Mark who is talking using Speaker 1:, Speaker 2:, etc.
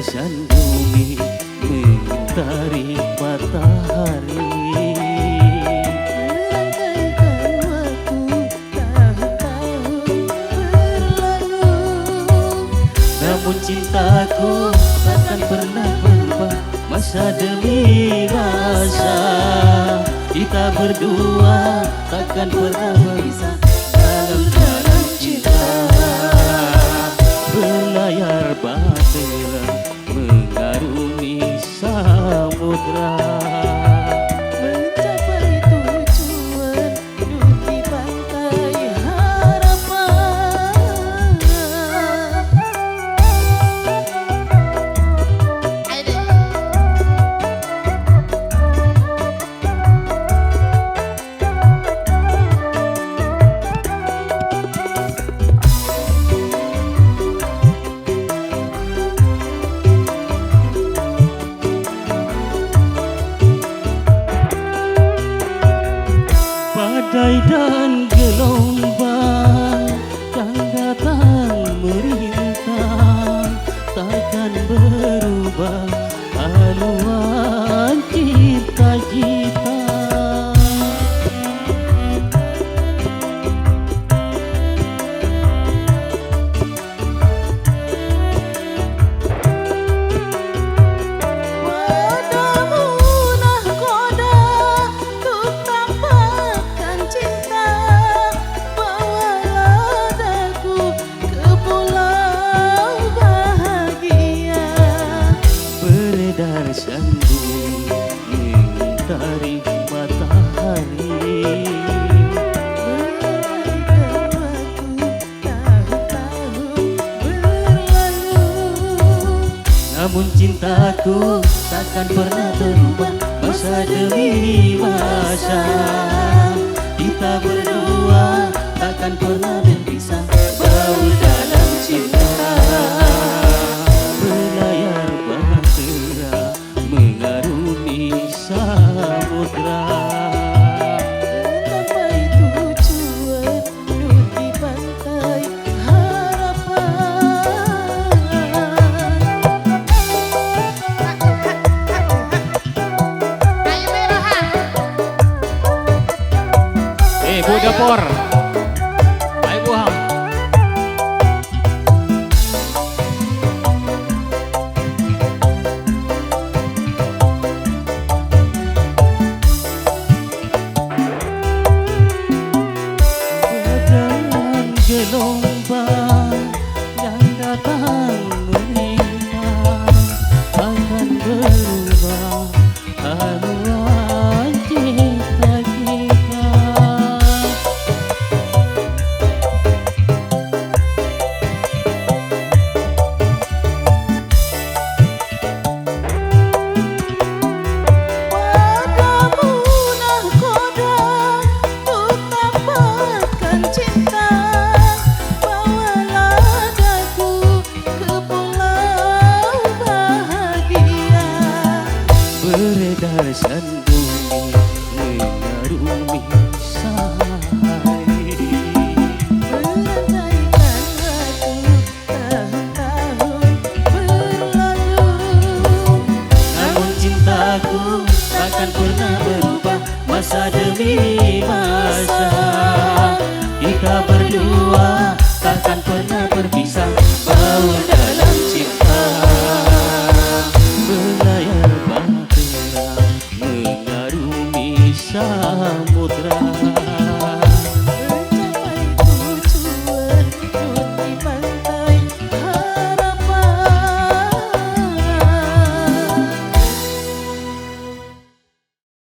Speaker 1: Beredar bumi mentari matahari,
Speaker 2: merangkaikan waktu tahun-tahun berlalu.
Speaker 1: namun cintaku takkan pernah berubah masa demi masa. Kita berdua takkan pernah berpisah dalam cinta. Berlayar bahtera mengarungi samudra,
Speaker 2: Mencapai tujuan duduk di pantai harapan.
Speaker 1: badai dan gelombang yang datang merintang takkan berubah haluan cinta kita.
Speaker 2: Padamu nahkoda untuk tampakkan cinta. Bawalah daku ke pulau bahagia.
Speaker 1: Beredar sandung mentari matahari,
Speaker 2: Merangkaikan waktu tahun-tahun berlalu.
Speaker 1: namun cintaku takkan pernah berubah masa demi masa. Kita berdua takkan pernah berpisah baur dalam cinta. Berlayar bahtera mengarungi samudra,
Speaker 2: Sampai tujuan duduk di pantai harapan.
Speaker 1: Bu Dapur, ayo Bu Ham. Badai gelombang yang datang merintang akan berubah haluan cinta kita.
Speaker 2: Padamu nahkoda untuk tampakkan cinta. Bawalah daku ke pulau bahagia.
Speaker 1: Beredar sandung mengarungi sahari,
Speaker 2: Merangkaikan waktu tahun-tahun berlalu.
Speaker 1: namun cintaku takkan pernah berubah masa demi masa. Kita berdua takkan pernah